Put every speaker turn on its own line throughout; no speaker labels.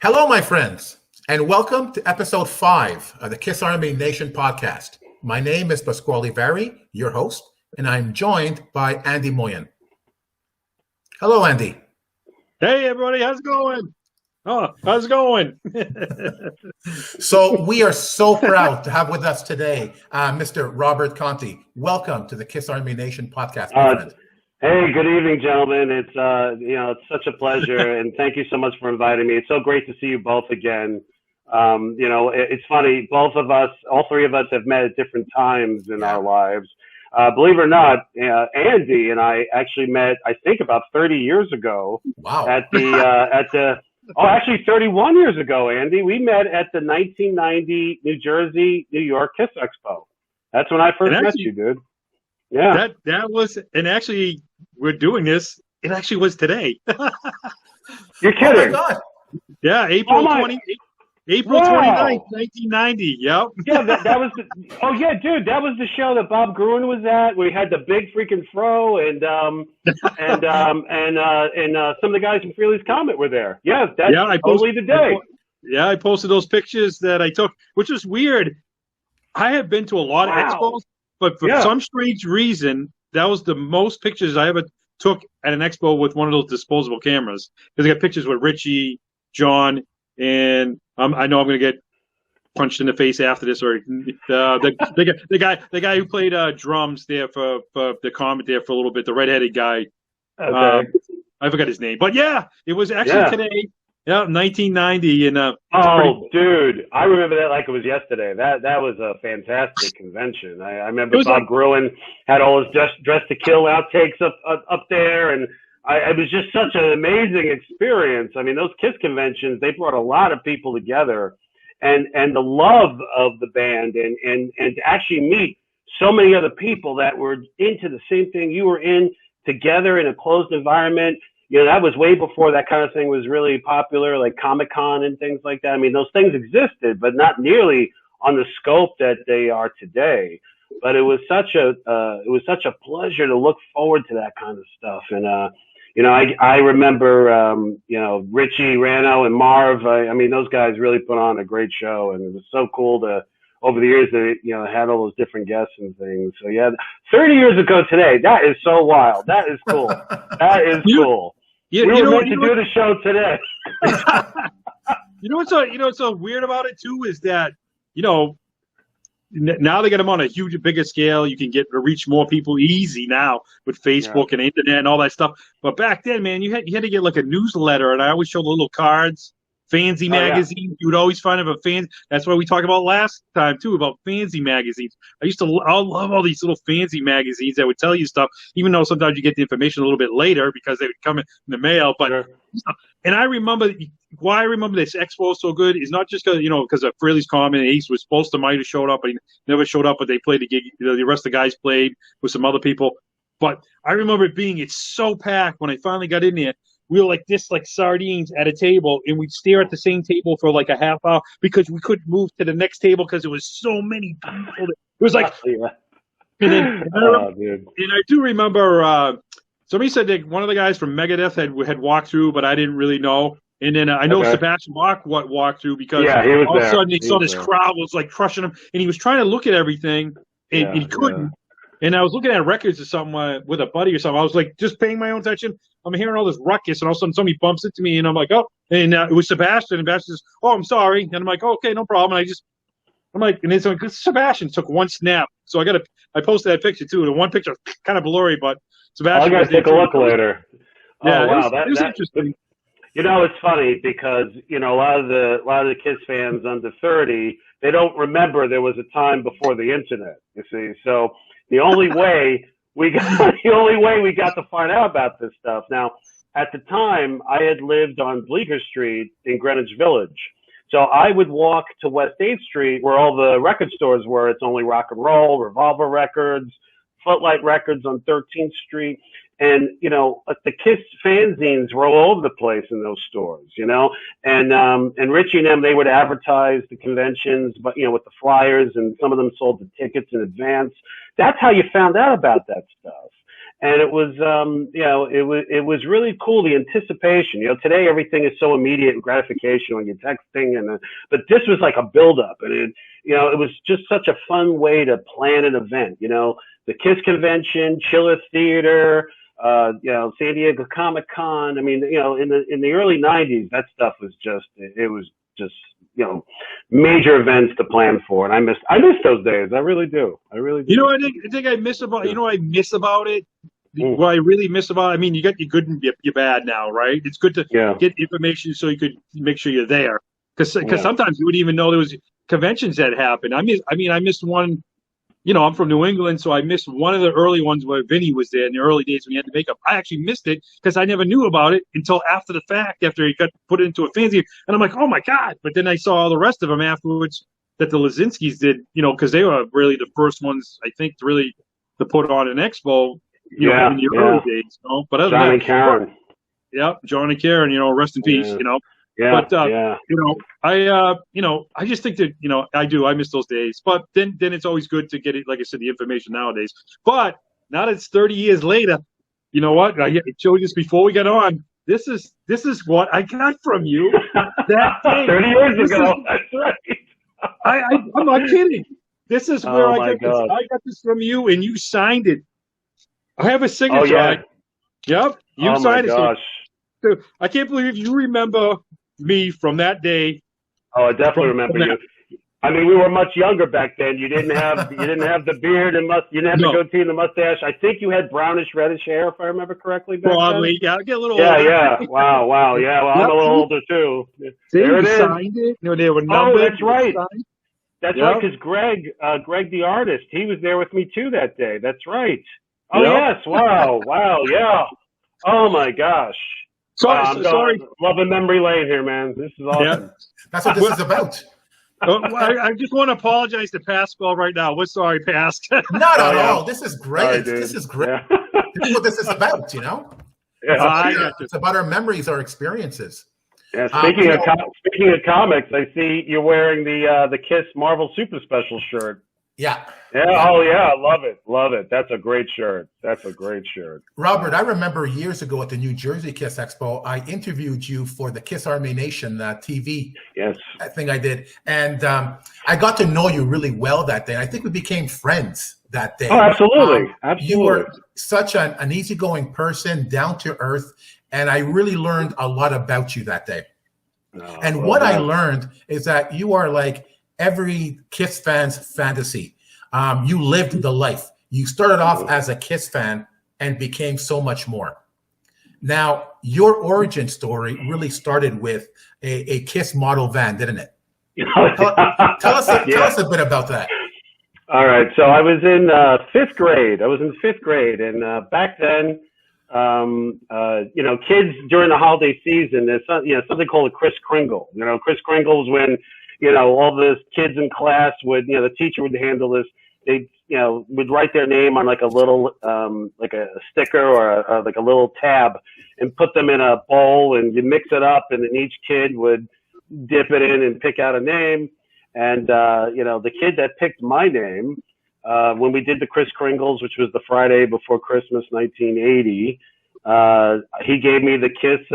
Hello, my friends, and welcome to episode 5 of the Kiss Army Nation podcast. My name is Pasquale Vari, your host, and I'm joined by Andy Moyen. Hello, Andy.
Hey, everybody. How's it going? How's it going?
So we are so proud to have with us today Mr. Robert Conte. Welcome to the Kiss Army Nation podcast, my friend.
Hey, good evening, gentlemen. It's such a pleasure, and thank you so much for inviting me. It's so great to see you both again. It's funny, both of us, all three of us have met at different times in our lives. Believe it or not, Andy and I actually met, I think, about 30 years ago.
Wow.
Actually 31 years ago, Andy. We met at the 1990 New York Kiss Expo. That's when I first met you, dude. Yeah.
That was, and actually, we're doing this. It actually was today.
You're kidding.
Oh, my God.
Yeah, April 29th, 1990. Yep.
Yeah, that was dude, that was the show that Bob Gruen was at. We had the big freaking fro and some of the guys from Freely's Comet were there. Yeah, that's totally the day.
I posted those pictures that I took, which was weird. I have been to a lot of expos, but for some strange reason, that was the most pictures I ever took at an expo with one of those disposable cameras. Because I got pictures with Richie, John, and I know I'm going to get punched in the face after this. Or the guy who played drums there for the Comet there for a little bit, the redheaded guy.
Okay.
I forgot his name, but it was actually today. Yeah, 1990, and
dude, I remember that like it was yesterday. That was a fantastic convention. I remember Bob Gruen had all his Dress to Kill outtakes up there, and it was just such an amazing experience. I mean, those Kiss conventions, they brought a lot of people together, and the love of the band, and to actually meet so many other people that were into the same thing you were in together in a closed environment. You know, that was way before that kind of thing was really popular, like Comic-Con and things like that. I mean, those things existed, but not nearly on the scope that they are today. But it was such a pleasure to look forward to that kind of stuff. And I remember Richie, Rano, and Marv. I mean, those guys really put on a great show, and it was so cool to over the years they had all those different guests and things. So 30 years ago today, that is so wild. That is cool. That is cool. We were meant to do the show today.
What's so weird about it too is that now they get them on a bigger scale. You can reach more people easy now with Facebook and internet and all that stuff. But back then, man, you had to get like a newsletter, and I always show the little cards. Fancy magazine. You would always find a fan. That's what we talked about last time too, about fancy magazines. I love all these little fancy magazines that would tell you stuff, even though sometimes you get the information a little bit later because they would come in the mail. But and I remember why I remember this expo so good is not just because of Freely's Comet and Ace was supposed to might have showed up, but he never showed up. But they played the gig. The rest of the guys played with some other people. But I remember it's so packed when I finally got in there. We were like sardines at a table, and we'd stare at the same table for like a half hour because we couldn't move to the next table because there was so many people. It was like, and I do remember somebody said that one of the guys from Megadeth had walked through, but I didn't really know. And then I know Sebastian Bach walked through because all of a sudden he saw this crowd was like crushing him, and he was trying to look at everything, and he couldn't. And I was looking at records or something with a buddy or something. I was like, just paying my own attention. I'm hearing all this ruckus, and all of a sudden somebody bumps into me, and I'm like, oh. And it was Sebastian, and Sebastian says, oh, I'm sorry. And I'm like, oh, okay, no problem. And I'm like, and it's like, Sebastian took one snap. So I posted that picture too. The one picture kind of blurry, but Sebastian.
I got to take a look later.
Yeah, wow, it was interesting.
It's funny because a lot of the Kiss fans under 30, they don't remember there was a time before the internet. You see, so. The only way we got to find out about this stuff. Now, at the time, I had lived on Bleecker Street in Greenwich Village. So I would walk to West 8th Street where all the record stores were. It's Only Rock and Roll, Revolver Records, Footlight Records on 13th Street. And, the Kiss fanzines were all over the place in those stores, and Richie and them, they would advertise the conventions, but, with the flyers, and some of them sold the tickets in advance. That's how you found out about that stuff. And it was, it was really cool. The anticipation, today everything is so immediate gratification when you're texting, but this was like a buildup, and it was just such a fun way to plan an event. The KISS convention, Chiller Theater, San Diego Comic Con. I mean, in the early '90s, that stuff was just major events to plan for, and I miss those days. I really do. I really do.
I think I miss about. What I miss about it. What I really miss about it. I mean, you got your good and your bad now, right? It's good to get information so you could make sure you're there, because sometimes you wouldn't even know there was conventions that happened. I missed one. I'm from New England, so I missed one of the early ones where Vinny was there in the early days when he had the makeup. I actually missed it because I never knew about it until after the fact, after he got put into a fanzine. And I'm like, oh my God. But then I saw all the rest of them afterwards that the Lazinskis did, because they were really the first ones, I think, to put on an expo, in the early days. But other
John
than
and Karen.
Yeah, John and Karen, rest in peace,
Yeah,
but I just think that I miss those days. But then it's always good to get it, like I said, the information nowadays. But now that it's 30 years later, you know what? I showed you this before we got on. This is what I got from you that day.
30 years ago. That's right.
I'm not kidding. This is where I got this from you, and you signed it. I have a signature.
Oh, yeah.
Yep, you signed it.
Gosh.
So I can't believe you remember me from that day.
Oh, I definitely remember you. I mean, we were much younger back then. You didn't have the beard and you didn't have the goatee and the mustache. I think you had brownish reddish hair, if I remember correctly.
Probably,
then.
Yeah. I get a little older.
Yeah. Wow. Yeah. Well, I'm a little older too. There it is.
Signed it. They were numbered.
Oh, that's right. That's right. Because Greg the artist, he was there with me too that day. That's right. Oh yes. Wow. Yeah. Oh my gosh.
Sorry.
Loving memory lane here, man. This is awesome.
Yeah. That's what this is about.
I just want to apologize to Pascal right now. We're sorry, Pascal.
Not at all. This is great.
Sorry,
this is great.
Yeah.
This is what this is about,
Yeah.
It's about our memories, our experiences.
Yeah. Speaking of comics, I see you're wearing the KISS Marvel Super Special shirt.
Yeah.
Yeah. Oh, yeah. Love it. That's a great shirt.
Robert, I remember years ago at the New Jersey KISS Expo, I interviewed you for the KISS Army Nation TV thing I did. And I got to know you really well that day. I think we became friends that day.
Oh, absolutely. Absolutely.
You were such an easygoing person, down to earth. And I really learned a lot about you that day. I learned is that you are like every KISS fan's fantasy. You lived the life. You started off as a KISS fan and became so much more. Now, your origin story really started with a KISS model van, didn't it? Tell us a bit about that.
All right. So I was in fifth grade. And back then, kids during the holiday season, there's something called a Kris Kringle. Kris Kringle's when all the kids in class would, the teacher would handle this. They, would write their name on like a little, like a sticker or like a little tab and put them in a bowl and you mix it up and then each kid would dip it in and pick out a name. And, the kid that picked my name, when we did the Kris Kringles, which was the Friday before Christmas, 1980, he gave me the KISS,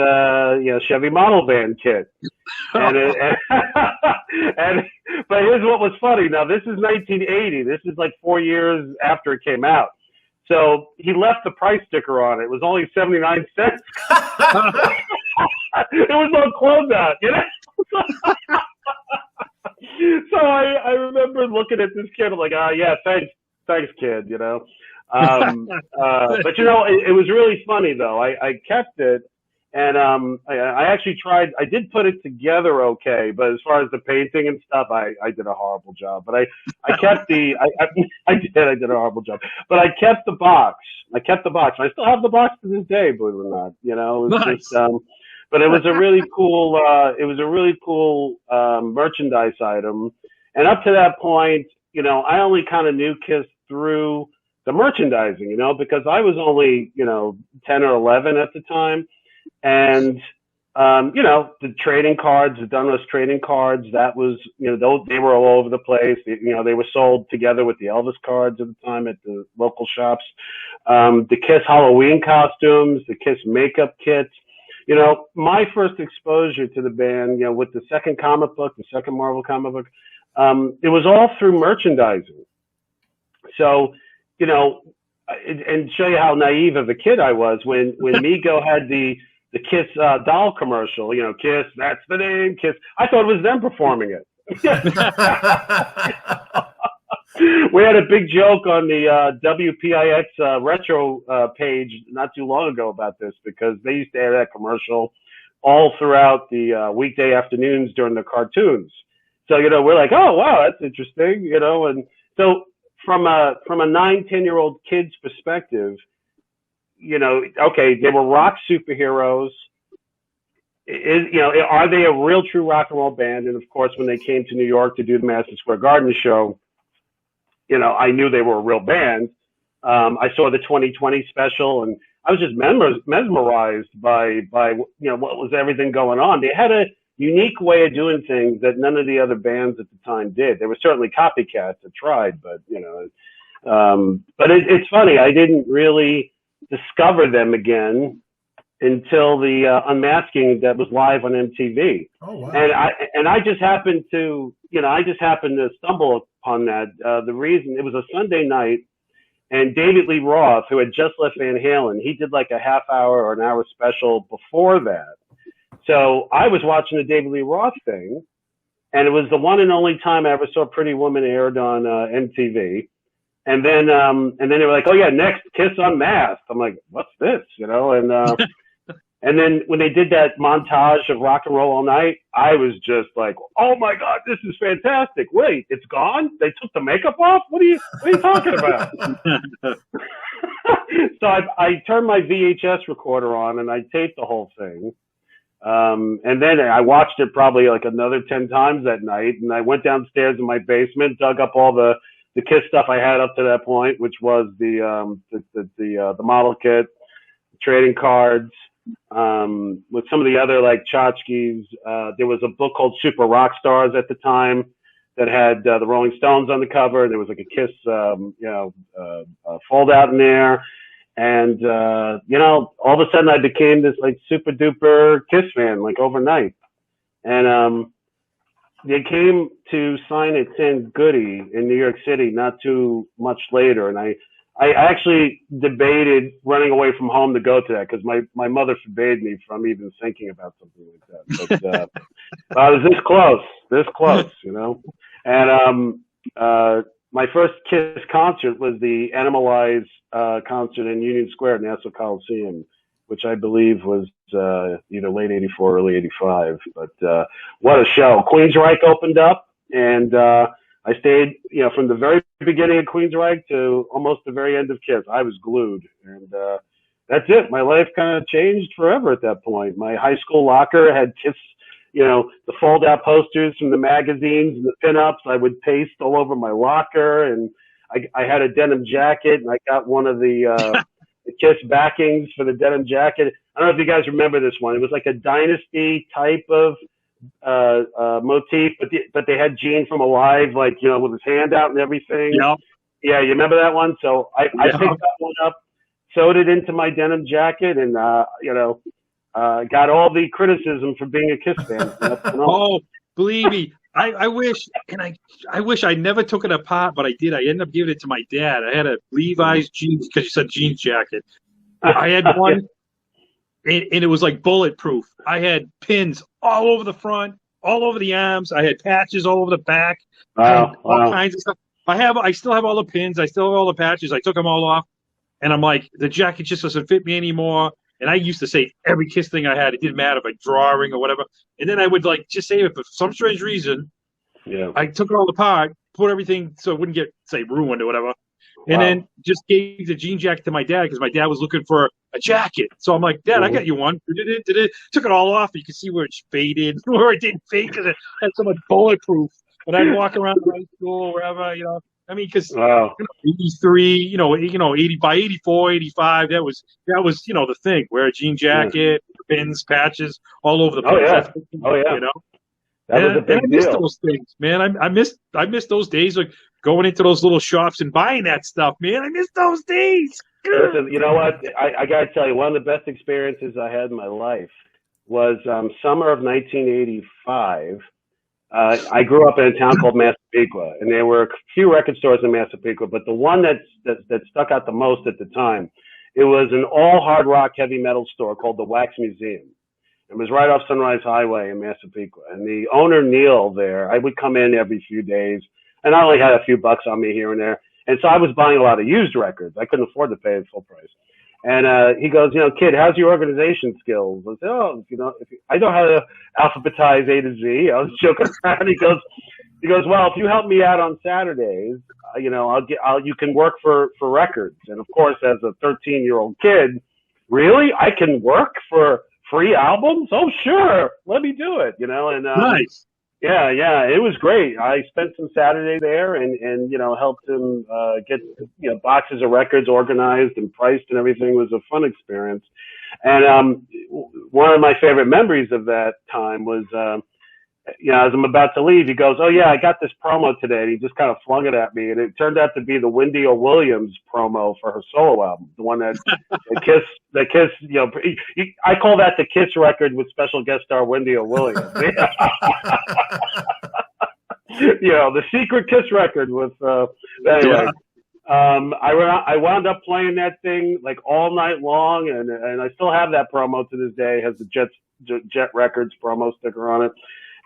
Chevy model van kit. But here's what was funny. Now, this is 1980. This is like 4 years after it came out. So he left the price sticker on it. It was only 79 cents. It was on closeout, So I remember looking at this kid. I'm like, yeah, thanks, kid, But, it was really funny, though. I kept it. And I actually tried. I did put it together okay, but as far as the painting and stuff, I did a horrible job. But I kept the. I did a horrible job. But I kept the box. I still have the box to this day, believe it or not. It was
nice.
but it was a really cool. Merchandise item. And up to that point, I only kind of knew KISS through the merchandising, because I was only 10 or 11 at the time. And, the trading cards, the Dunruss trading cards, that was, they were all over the place. They were sold together with the Elvis cards at the time at the local shops. the KISS Halloween costumes, the KISS makeup kits. You know, my first exposure to the band, you know, with the second comic book, the second Marvel comic book, it was all through merchandising. So, you know, and show you how naive of a kid I was when Mego had the KISS doll commercial, you know, KISS, that's the name, KISS. I thought it was them performing it. We had a big joke on the WPIX retro page not too long ago about this, because they used to have that commercial all throughout the weekday afternoons during the cartoons. So, you know, we're like, oh, wow, that's interesting, you know. And so from a 9-10-year-old kid's perspective, you know, okay, they were rock superheroes. You know, are they a real true rock and roll band? And of course, when they came to New York to do the Madison Square Garden show, you know, I knew they were a real band. I saw the 2020 special, and I was just mesmerized by you know, what was everything going on. They had a unique way of doing things that none of the other bands at the time did. There were certainly copycats that tried, but you know, but it's funny. I didn't really discover them again until the unmasking that was live on MTV.
Oh, wow.
And I just happened to, you know, stumble upon that. The reason, it was a Sunday night, and David Lee Roth, who had just left Van Halen, he did like a half hour or an hour special before that. So I was watching the David Lee Roth thing, and it was the one and only time I ever saw Pretty Woman aired on MTV. And then they were like, oh yeah, next KISS Unmasked. I'm like, what's this? You know, and then when they did that montage of Rock and Roll All Night, I was just like, oh my God, this is fantastic. Wait, it's gone? They took the makeup off? What are you talking about? So I turned my VHS recorder on and I taped the whole thing. And then I watched it probably like another 10 times that night. And I went downstairs in my basement, dug up all the KISS stuff I had up to that point, which was the model kit, the trading cards, with some of the other like tchotchkes. There was a book called Super Rock Stars at the time that had the Rolling Stones on the cover. There was like a KISS, fold out in there. And, you know, all of a sudden I became this like super duper KISS fan, like overnight. And, they came to sign at San Goody in New York City not too much later. And I actually debated running away from home to go to that, because my mother forbade me from even thinking about something like that. But I was this close, you know. And my first KISS concert was the Animalize concert in Union Square, Nassau Coliseum, which I believe was either late 84 or early 85. But what a show. Queensryche opened up, and I stayed, you know, from the very beginning of Queensryche to almost the very end of KISS. I was glued. And that's it. My life kind of changed forever at that point. My high school locker had KISS, you know, the fold-out posters from the magazines and the pinups. I would paste all over my locker, and I had a denim jacket, and I got one of the KISS backings for the denim jacket. I don't know if you guys remember this one. It was like a Dynasty type of motif, but they had Gene from Alive, like, you know, with his hand out and everything.
Yep.
Yeah, you remember that one? So I picked that one up, sewed it into my denim jacket, and you know, got all the criticism for being a KISS fan.
Oh, believe me, I wish I never took it apart, but I did. I ended up giving it to my dad. I had a Levi's jeans, because you said jeans jacket. I had one, and it was like bulletproof. I had pins all over the front, all over the arms. I had patches all over the back.
Wow.
All kinds of stuff. I still have all the pins. I still have all the patches. I took them all off, and I'm like, the jacket just doesn't fit me anymore. And I used to say every KISS thing I had. It didn't matter if I drawing or whatever. And then I would like just say it, but for some strange reason, I took it all apart, put everything so it wouldn't get, say, ruined or whatever. And then just gave the jean jacket to my dad, because my dad was looking for a jacket. So I'm like, Dad, I got you one. Took it all off. You can see where it's faded, where it didn't fade, because it had so much bulletproof. But I'd walk around high school, wherever, you know. I mean, because 83, 80 by 84, 85, that was, you know, the thing. Wear a jean jacket, pins, patches, all over the place.
Oh yeah.
You know?
That was a big deal.
I miss those things, man. I miss those days, like going into those little shops and buying that stuff, man. I miss those days.
Listen, you know what? I got to tell you, one of the best experiences I had in my life was summer of 1985. I grew up in a town called Massapequa, and there were a few record stores in Massapequa, but the one that stuck out the most at the time, it was an all hard rock heavy metal store called the Wax Museum. It was right off Sunrise Highway in Massapequa, and the owner Neil there, I would come in every few days, and I only had a few bucks on me here and there, and so I was buying a lot of used records. I couldn't afford to pay the full price. And he goes, kid, how's your organization skills? I said, I know how to alphabetize A to Z. I was joking around. He goes, well, if you help me out on Saturdays, you can work for records. And of course, as a 13-year-old kid, really, I can work for free albums? Oh, sure, let me do it. And
nice.
Yeah, it was great. I spent some Saturday there and helped him get boxes of records organized and priced and everything. It was a fun experience. And one of my favorite memories of that time was as I'm about to leave, he goes, "Oh yeah, I got this promo today." And he just kind of flung it at me, and it turned out to be the Wendy O. Williams promo for her solo album, the one that the Kiss. I call that the Kiss record with special guest star Wendy O. Williams. The secret Kiss record with. Anyway.
Yeah.
I wound up playing that thing like all night long, and I still have that promo to this day. It has the Jet Records promo sticker on it.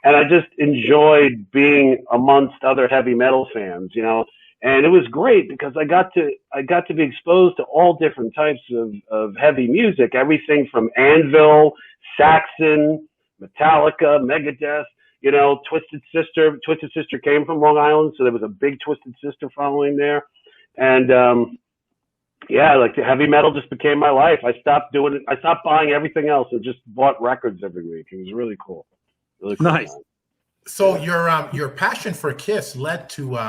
And I just enjoyed being amongst other heavy metal fans, and it was great because I got to be exposed to all different types of heavy music, everything from Anvil, Saxon, Metallica, Megadeth, Twisted Sister. Twisted Sister came from Long Island, so there was a big Twisted Sister following there. And, like the heavy metal just became my life. I stopped doing it. I stopped buying everything else and just bought records every week. It was really cool. Really cool.
Nice.
Man.
So your passion for Kiss led to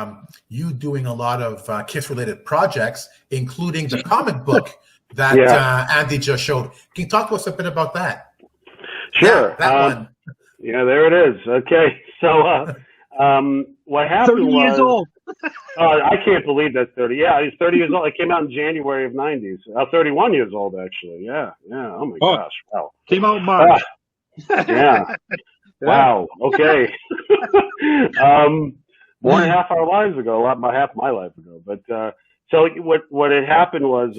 you doing a lot of Kiss-related projects, including the comic book that Andy just showed. Can you talk to us a bit about that?
Sure.
Yeah, that one.
Yeah, there it is. Okay. So what happened
30 years old.
I can't believe that's 30. Yeah, he's 30 years old. It came out in January of 90s. 31 years old, actually. Yeah. Oh, my gosh. Wow.
Came out in March.
Yeah. Wow. Okay. More than half our lives ago, half my life ago. But so what had happened was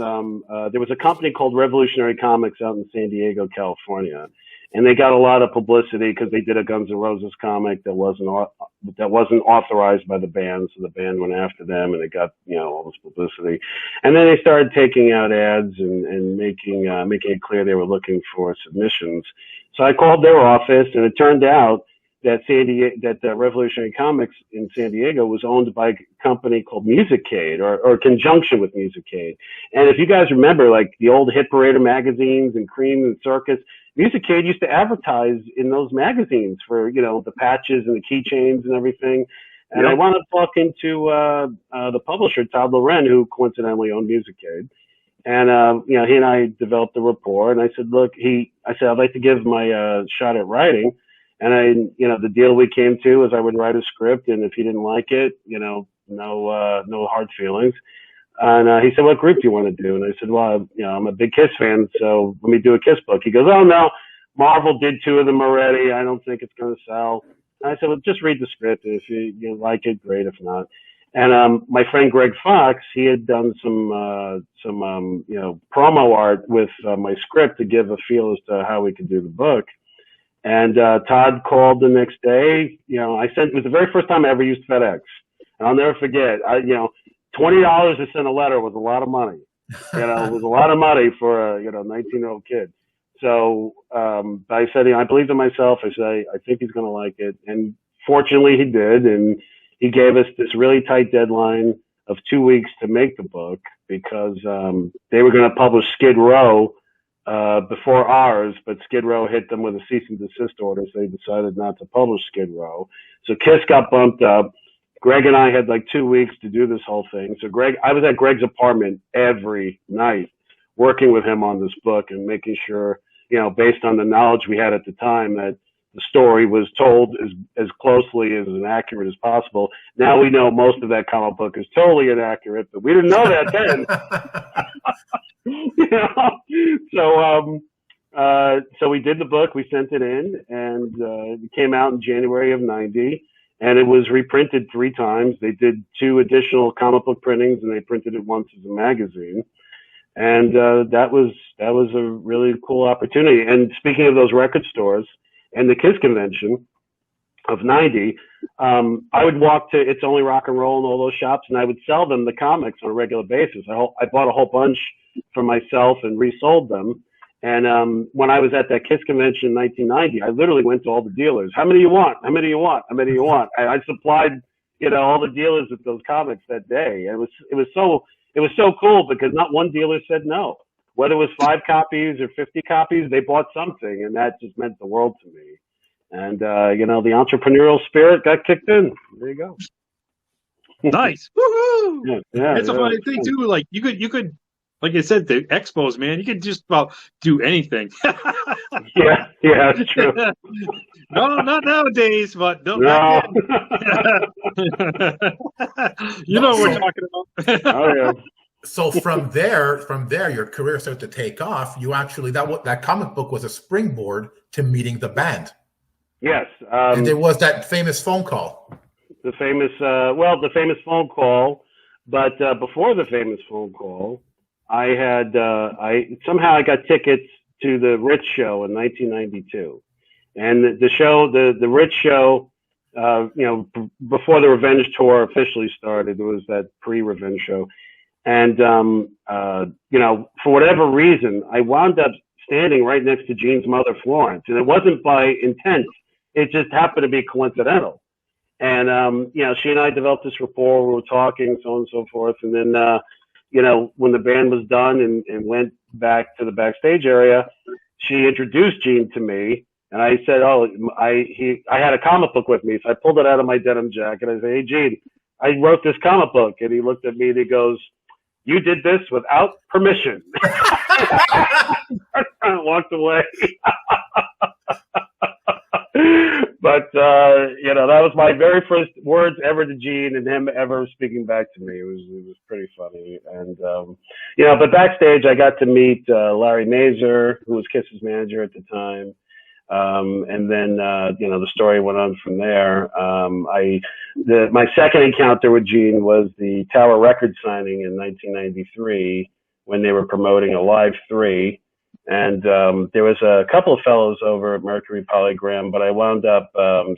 there was a company called Revolutionary Comics out in San Diego, California, and they got a lot of publicity because they did a Guns N' Roses comic that wasn't authorized by the band, so the band went after them, and it got all this publicity. And then they started taking out ads and making it clear they were looking for submissions. So I called their office, and it turned out that Revolutionary Comics in San Diego was owned by a company called Musicade, or conjunction with Musicade. And if you guys remember, like the old Hit Parader magazines and Cream and Circus, Musicade used to advertise in those magazines for the patches and the keychains and everything. And I wound up talking to the publisher Todd Loren, who coincidentally owned Musicade. And he and I developed a rapport. And I said, look, I'd like to give my shot at writing. And the deal we came to was I would write a script, and if he didn't like it, no hard feelings. And he said, what group do you want to do? And I said, well, I'm a big Kiss fan, so let me do a Kiss book. He goes, oh, no, Marvel did 2 of them already. I don't think it's going to sell. And I said, well, just read the script. If you like it, great. If not. And my friend Greg Fox, he had done some promo art with my script to give a feel as to how we could do the book. And Todd called the next day. It was the very first time I ever used FedEx. And I'll never forget. $20 to send a letter was a lot of money. It was a lot of money for a 19-year-old kid. So I said, I believed in myself. I said, I think he's going to like it. And fortunately, he did. And he gave us this really tight deadline of 2 weeks to make the book because they were going to publish Skid Row before ours, but Skid Row hit them with a cease and desist order, so they decided not to publish Skid Row. So Kiss got bumped up. Greg and I had like 2 weeks to do this whole thing. So I was at Greg's apartment every night working with him on this book and making sure, based on the knowledge we had at the time, that the story was told as closely as and accurate as possible. Now we know most of that comic book is totally inaccurate, but we didn't know that then. You know? So we did the book, we sent it in, and it came out in January of '90, and it was reprinted 3 times. They did 2 additional comic book printings, and they printed it once as a magazine. And that was a really cool opportunity. And speaking of those record stores and the KISS convention of '90, I would walk to It's Only Rock and Roll and all those shops, and I would sell them the comics on a regular basis. I bought a whole bunch for myself and resold them. And when I was at that KISS convention in 1990, I literally went to all the dealers. How many do you want? How many do you want? How many do you want? I supplied, all the dealers with those comics that day. And it was so cool because not one dealer said no. Whether it was 5 copies or 50 copies, they bought something, and that just meant the world to me. And the entrepreneurial spirit got kicked in. There you go.
Nice. Woohoo!
Yeah,
it's a funny thing too. Like you could, like I said, the expos, man, you could just about do anything.
yeah, that's true.
No, not nowadays, but
no.
You know what we're talking about.
Oh yeah.
So from there, your career started to take off. You actually that comic book was a springboard to meeting the band.
Yes.
And there was that famous phone call.
The famous phone call. But before the famous phone call, I had I got tickets to the Ritz show in 1992, and the show, the Ritz show, before the Revenge tour officially started, there was that pre-Revenge show, and for whatever reason, I wound up standing right next to Gene's mother, Florence, and it wasn't by intent; it just happened to be coincidental. And she and I developed this rapport. We were talking, so on and so forth, and then. When the band was done and went back to the backstage area, she introduced Gene to me, and I said, I had a comic book with me, so I pulled it out of my denim jacket. I said, hey, Gene, I wrote this comic book, and he looked at me and he goes, you did this without permission. And walked away. But, that was my very first words ever to Gene and him ever speaking back to me. It was pretty funny. And, but backstage I got to meet Larry Mazer, who was Kiss's manager at the time. And then, the story went on from there. My second encounter with Gene was the Tower Records signing in 1993 when they were promoting a Live 3. And there was a couple of fellows over at Mercury Polygram, but I wound up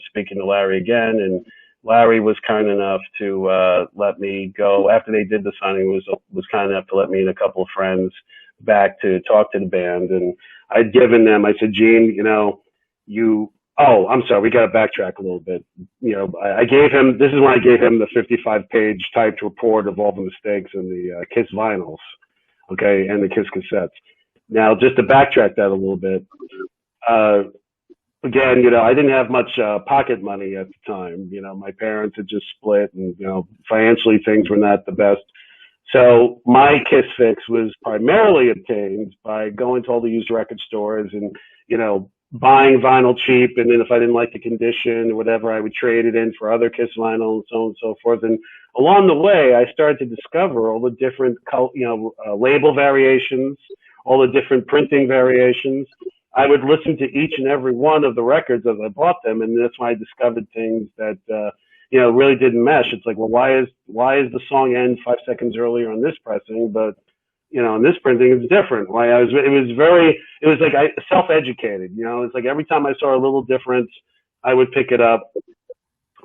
speaking to Larry again, and Larry was kind enough to let me go after they did the signing. Was kind enough to let me and a couple of friends back to talk to the band, and I'd given them. I said, Gene, I'm sorry, we got to backtrack a little bit. I gave him. This is when I gave him the 55-page typed report of all the mistakes in the Kiss vinyls, okay, and the Kiss cassettes. Now, just to backtrack that a little bit, again, I didn't have much pocket money at the time. My parents had just split, and financially things were not the best. So my Kiss fix was primarily obtained by going to all the used record stores and buying vinyl cheap, and then if I didn't like the condition or whatever, I would trade it in for other Kiss vinyl and so on and so forth. And along the way, I started to discover all the different label variations, all the different printing variations. I would listen to each and every one of the records as I bought them, and that's why I discovered things that really didn't mesh. It's like, well, why is the song end 5 seconds earlier on this pressing, but in this printing it's different? It was like I self-educated. It's like every time I saw a little difference, I would pick it up.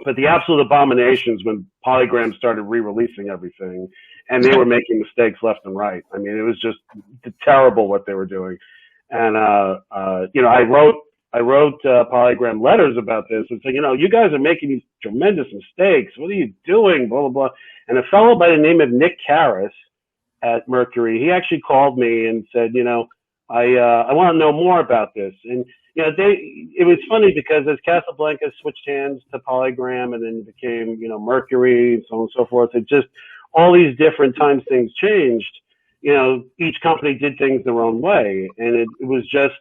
But the absolute abominations when Polygram started re-releasing everything, and they were making mistakes left and right. I mean, it was just terrible what they were doing. And I wrote Polygram letters about this and said, you guys are making these tremendous mistakes. What are you doing? Blah blah blah. And a fellow by the name of Nick Karras at Mercury, he actually called me and said, I want to know more about this. And it was funny because as Casablanca switched hands to Polygram and then became, Mercury and so on and so forth, it just, all these different times things changed, each company did things their own way. And it was just,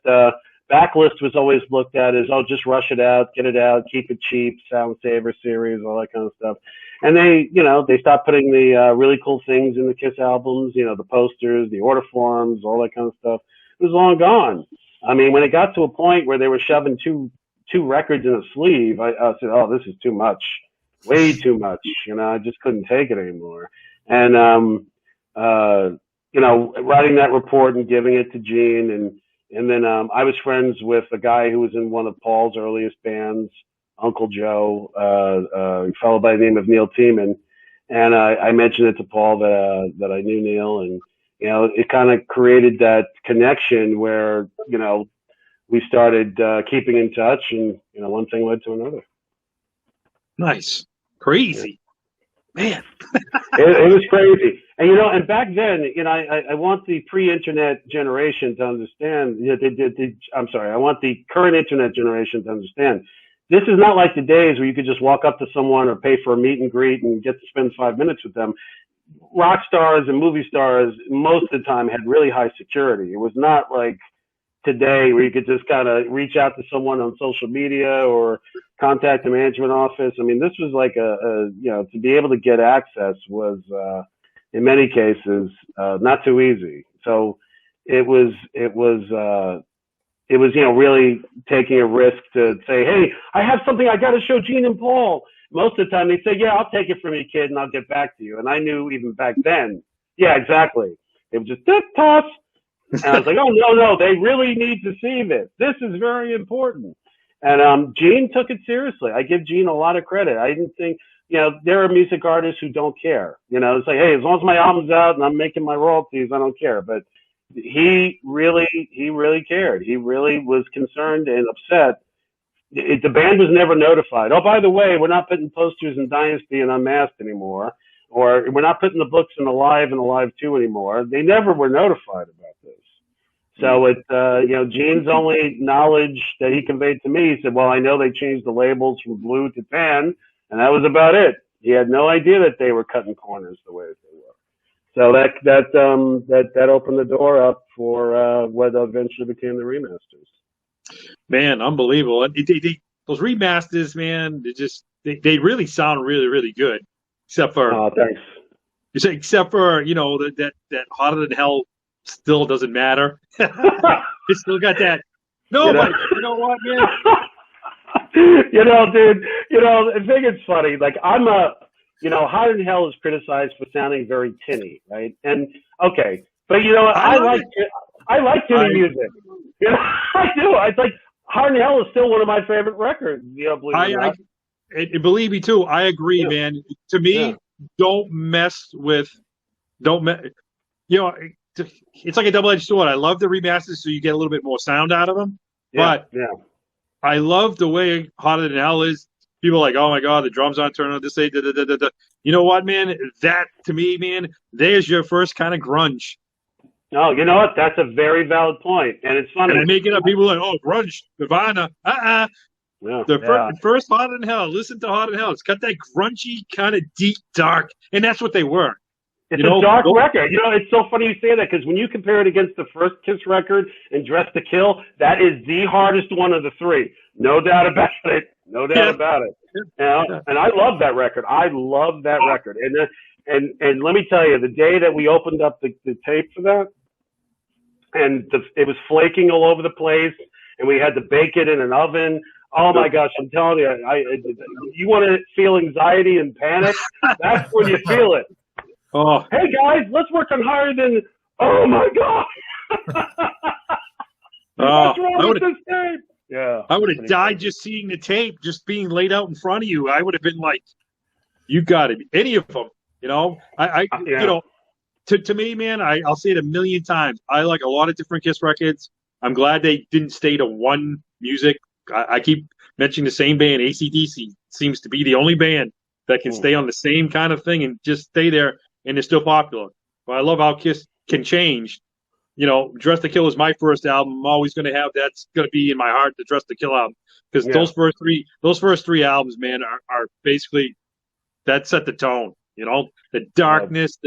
Backlist was always looked at as, oh, just rush it out, get it out, keep it cheap, Sound Saver series, all that kind of stuff. And they stopped putting the really cool things in the Kiss albums, the posters, the order forms, all that kind of stuff. It was long gone. I mean, when it got to a point where they were shoving two records in a sleeve, I said, oh, this is too much, way too much. I just couldn't take it anymore. And, writing that report and giving it to Gene, and then I was friends with a guy who was in one of Paul's earliest bands, Uncle Joe, a fellow by the name of Neil Tiemann, and I mentioned it to Paul that I knew Neil, and it kind of created that connection where we started keeping in touch, and one thing led to another.
Nice, crazy, man.
it was crazy, and and back then, I want the pre-internet generation to understand. I want the current internet generation to understand. This is not like the days where you could just walk up to someone or pay for a meet and greet and get to spend 5 minutes with them. Rock stars and movie stars most of the time had really high security. It was not like today where you could just kind of reach out to someone on social media or contact the management office. I mean, this was like to be able to get access was in many cases not too easy. So it was really taking a risk to say, hey, I have something I got to show Gene and Paul. Most of the time they say, yeah, I'll take it from you, kid, and I'll get back to you. And I knew even back then, yeah, exactly. It was just toss. And I was like, oh, no, they really need to see this. This is very important. And Gene took it seriously. I give Gene a lot of credit. I didn't think, there are music artists who don't care. It's like, hey, as long as my album's out and I'm making my royalties, I don't care. But he really cared. He really was concerned and upset. The band was never notified. Oh, by the way, we're not putting posters in Dynasty and Unmasked anymore, or we're not putting the books in Alive and Alive 2 anymore. They never were notified about this. So Gene's only knowledge that he conveyed to me, he said, well, I know they changed the labels from blue to tan, and that was about it. He had no idea that they were cutting corners the way that they were. So that opened the door up for what eventually became the remasters.
Man, unbelievable! Those remasters, man, they really sound really, really good. Except for
thanks.
You say except for that Hotter Than Hell still doesn't matter. It's still got that. No, but you know what, man?
Dude. I think it's funny. Like Hotter Than Hell is criticized for sounding very tinny, right? And okay, but I like tinny music. I do. I like Hotter Than Hell is still one of my favorite records. Believe it or not.
Believe me too. I agree, man. To me, don't mess with. It's like a double-edged sword. I love the remasters, so you get a little bit more sound out of them. But I love the way Hotter Than Hell is. People are like, oh my God, the drums aren't turning on this day. You know what, man? That to me, man, there's your first kind of grunge.
Oh, you know what? That's a very valid point, and it's funny.
And I make it up. People are like, oh, grunge, Nirvana,
Yeah,
first Hotter Than Hell. Listen to Hotter Than Hell. It's got that grungy kind of deep, dark, and that's what they were.
It's a dark record. It's so funny you say that because when you compare it against the first Kiss record and Dress to Kill, that is the hardest one of the three. No doubt about it. No doubt about it. And I love that record. And let me tell you, the day that we opened up the tape for that, and it was flaking all over the place, and we had to bake it in an oven. Oh my gosh, I'm telling you, you want to feel anxiety and panic? That's when you feel it.
Oh,
hey guys, let's work on Higher Than. Oh my God! What's wrong with this tape? Yeah,
I would have died just seeing the tape, just being laid out in front of you. I would have been like, "You got it." Any of them, To me, man, I'll say it a million times. I like a lot of different Kiss records. I'm glad they didn't stay to one music. I keep mentioning the same band. AC/DC seems to be the only band that can stay on the same kind of thing and just stay there. And they're still popular. But I love how Kiss can change. Dress to Kill is my first album. I'm always going to have that's going to be in my heart, the Dress to Kill album, because those first three albums, man, are basically that set the tone. The darkness,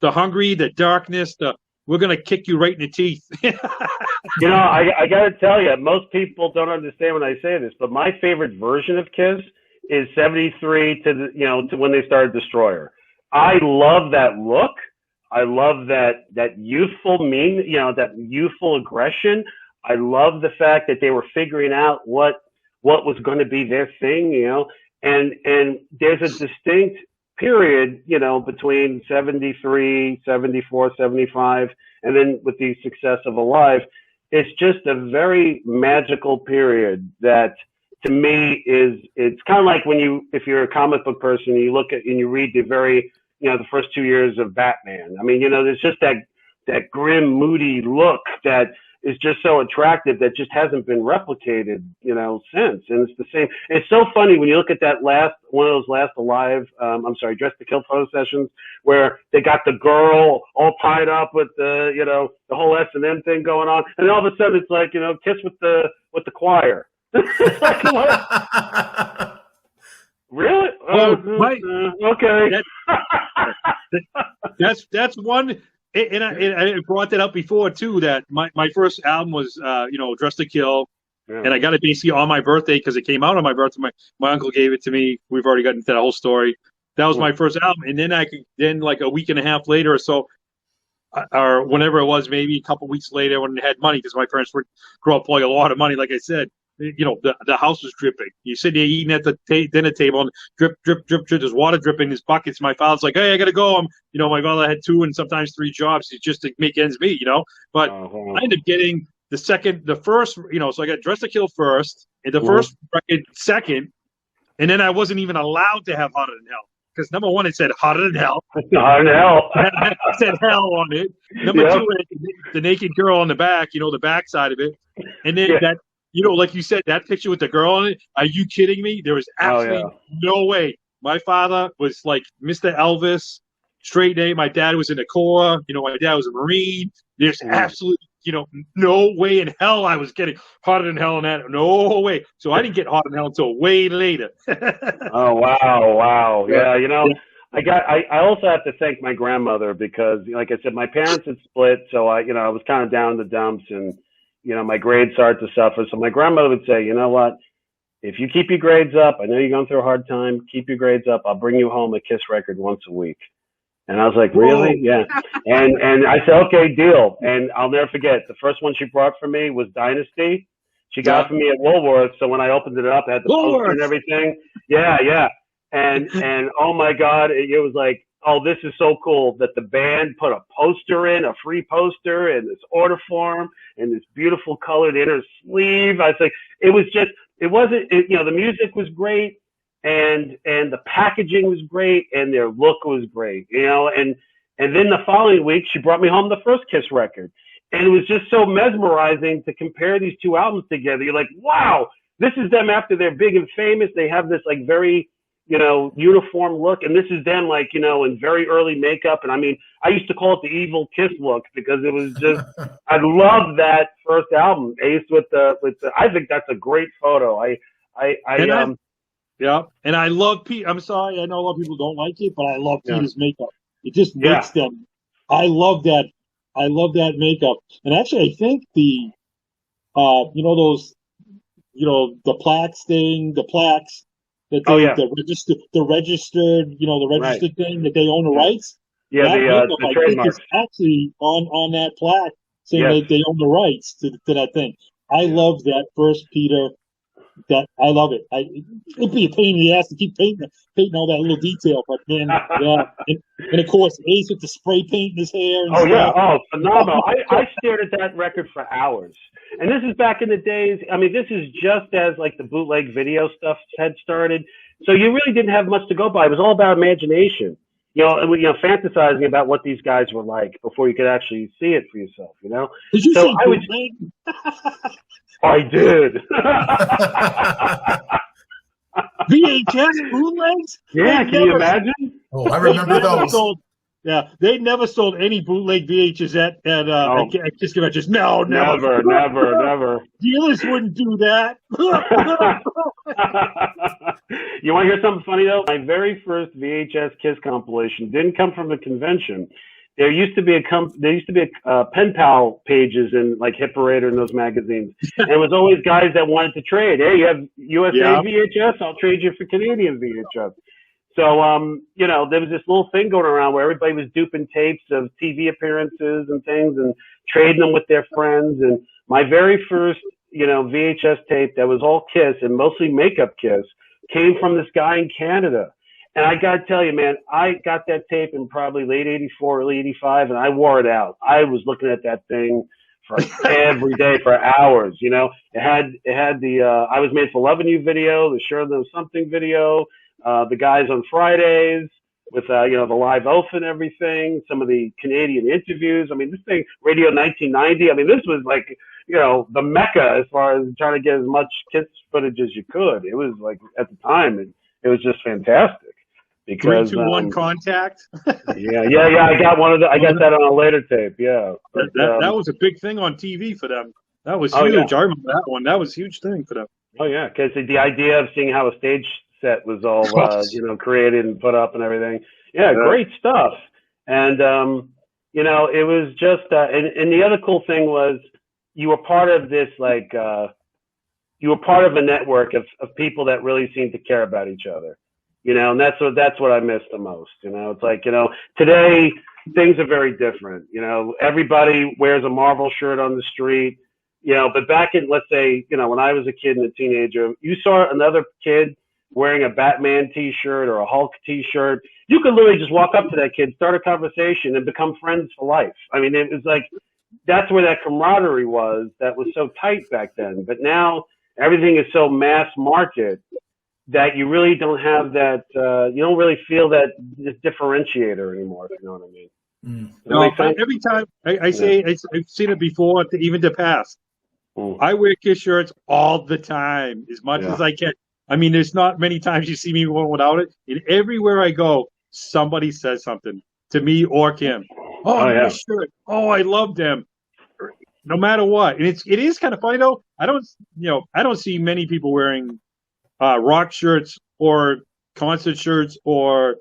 the hungry, the darkness, the we're going to kick you right in the teeth.
You know, I got to tell you, most people don't understand when I say this, but my favorite version of Kiss is 73 to when they started Destroyer. I love that look. I love that youthful that youthful aggression. I love the fact that they were figuring out what was going to be their thing, and there's a distinct period, between 73, 74, 75, and then with the success of Alive. It's just a very magical period that, to me, it's kind of like if you're a comic book person, you look at and you read the first 2 years of Batman. I mean, there's just that grim, moody look that is just so attractive that just hasn't been replicated, since. And it's the same. It's so funny when you look at that one of those last Alive, Dress to Kill photo sessions, where they got the girl all tied up with the whole S&M thing going on, and all of a sudden it's like, Kiss with the choir. Like, what? Really? Okay.
That's one. And I brought that up before too. That my first album was Dress to Kill, and I got it basically on my birthday because it came out on my birthday. My uncle gave it to me. We've already gotten into that whole story. That was my first album, and then like a week and a half later or so, or whenever it was, maybe a couple weeks later when I had money, because my parents grew up like a lot of money. Like I said, the house was dripping. You sit there eating at the dinner table and drip, drip, drip, drip. There's water dripping in his buckets. My father's like, hey, I got to go. My father had 2 and sometimes 3 jobs just to make ends meet, But I ended up getting the first, so I got Dress to Kill first, and the first record second, and then I wasn't even allowed to have Hotter Than Hell. Because number 1, it said Hotter Than Hell.
Hotter Than Hell.
It said hell on it. Number 2, the naked girl on the back, the back side of it. And then that, like you said, that picture with the girl on it, are you kidding me? There was absolutely no way. My father was like Mr. Elvis, straight name. My dad was in the Corps. My dad was a Marine. There's absolutely, no way in hell I was getting Hotter Than Hell in that. No way. So I didn't get Hotter Than Hell until way later.
Oh, wow. Yeah, I also have to thank my grandmother because, like I said, my parents had split. So I was kind of down in the dumps, and my grades started to suffer. So my grandmother would say, you know what? If you keep your grades up, I know you're going through a hard time. Keep your grades up. I'll bring you home a Kiss record once a week. And I was like, really? Yeah. And I said, okay, deal. And I'll never forget. The first one she brought for me was Dynasty. She got it for me at Woolworth. So when I opened it up, I had the poster and everything. Yeah. And oh my God, it was like, oh, this is so cool that the band put a poster in, a free poster, and this order form, and this beautiful colored inner sleeve. I was like, the music was great, and the packaging was great, and their look was great, and then the following week, she brought me home the first Kiss record, and it was just so mesmerizing to compare these 2 albums together. You're like, wow, this is them after they're big and famous. They have this like very uniform look, and this is them like, in very early makeup. And I mean, I used to call it the evil Kiss look because it was just, I love that first album, Ace with the, I think that's a great photo.
And I love Pete. I'm sorry, I know a lot of people don't like it, but I love Peter's makeup. It just makes them. I love that. I love that makeup. And actually, I think the plaques that the registered thing that they own the rights.
Yeah, the trademark
is actually on that plaque saying they own the rights to that thing. I love that first Peter. I love it. It'd be a pain in the ass to keep painting all that little detail, but man, and of course Ace with the spray paint in his hair. And
phenomenal! I stared at that record for hours, and this is back in the days. I mean, this is just as like the bootleg video stuff had started, so you really didn't have much to go by. It was all about imagination, fantasizing about what these guys were like before you could actually see it for yourself.
Did you
so I would. I did.
VHS bootlegs?
Yeah, can you imagine?
Oh, I remember those.
They never sold any bootleg VHS at Kiss Conventions. No,
never.
Dealers wouldn't do that.
You want to hear something funny, though? My very first VHS Kiss compilation didn't come from the convention. there used to be pen pal pages in like Hipperator and those magazines, and it was always guys that wanted to trade. Hey, you have USA VHS? I'll trade you for Canadian VHS. So, you know, there was this little thing going around where everybody was duping tapes of TV appearances and things and trading them with their friends. And my very first, you know, VHS tape that was all Kiss and mostly makeup Kiss came from this guy in Canada. And I got to tell you, man, I got that tape in probably late 84, early 85, and I wore it out. I was looking at that thing for every day for hours, you know. It had the I Was Made for Loving You video, the Sure There Was Something video, the Guys on Fridays with, you know, the Live Oath and everything, some of the Canadian interviews. I mean, this thing, Radio 1990, I mean, this was like, you know, the mecca as far as trying to get as much Kiss footage as you could. It was like, at the time, it was just fantastic. Because
3-2-1 Contact.
yeah. I got I got that on a later tape. Yeah, but,
that was a big thing on TV for them. That was huge.
Yeah.
I remember that one. That was a huge thing for them.
Oh yeah, because the idea of seeing how a stage set was all you know, created and put up and everything. Yeah, great stuff. And you know, it was just and the other cool thing was you were part of this like you were part of a network of people that really seemed to care about each other. You know, and that's what I miss the most. You know, it's like, you know, today things are very different. You know, everybody wears a Marvel shirt on the street, you know, but back in, let's say, you know, when I was a kid and a teenager, you saw another kid wearing a Batman t-shirt or a Hulk t-shirt. You could literally just walk up to that kid, start a conversation and become friends for life. I mean, it was like, that's where that camaraderie was that was so tight back then. But now everything is so mass market that you really don't have that, you don't really feel that differentiator anymore, if you know what I mean.
No, every time I say, I've seen it before, even to pass. I wear Kiss shirts all the time, as much as I can. I mean, there's not many times you see me going without it. And everywhere I go, somebody says something to me or Kim. Kiss shirt. Oh, I love them. No matter what. And it is kind of funny though. I don't see many people wearing rock shirts or concert shirts or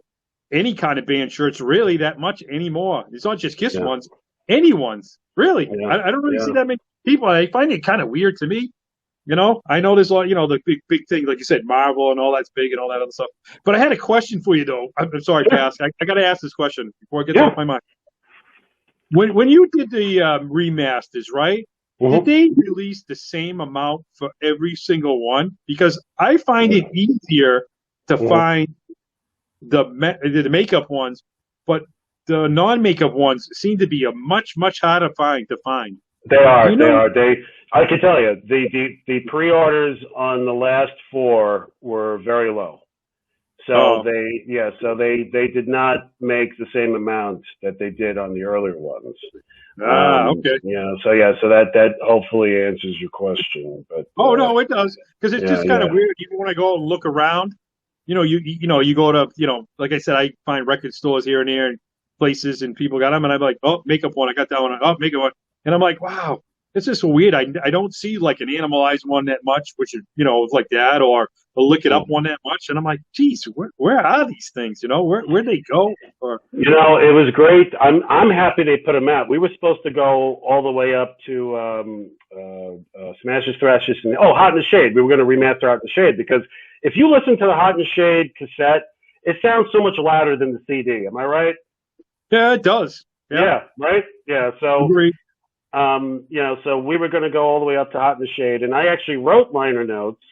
any kind of band shirts really that much anymore. It's not just Kiss ones, anyone's really. I don't really see that many people. I find it kind of weird to me. You know, I know there's a lot, you know, the big thing, like you said, Marvel and all that's big and all that other stuff. But I had a question for you though. I'm sorry, Cass. I got to ask this question before it gets off my mind. When you did the remasters, right? Did they release the same amount for every single one? Because I find it easier to find the makeup ones, but the non-makeup ones seem to be a much harder to find.
They are. I can tell you, the pre-orders on the last 4 were very low. So they did not make the same amount that they did on the earlier ones.
Okay.
Yeah. So that hopefully answers your question. But
no, it does, because it's just kind of weird. Even when I go and look around, you know, you go to, you know, like I said, I find record stores here and there and places, and people got them, and I'm like, oh, makeup one, I got that one. Oh, makeup one, and I'm like, wow. It's just so weird. I don't see like an Animalized one that much, which is, you know, like that, or a Lick It Up one that much. And I'm like, geez, where are these things? You know, where'd they go? Or,
you know, it was great. I'm happy they put them out. We were supposed to go all the way up to Smashes, Thrashes, and Hot in the Shade. We were going to remaster Hot in the Shade, because if you listen to the Hot in the Shade cassette, it sounds so much louder than the CD. Am I right?
Yeah, it does.
Yeah, right? Yeah, so...
Agreed.
You know, so we were going to go all the way up to Hot in the Shade, and I actually wrote liner notes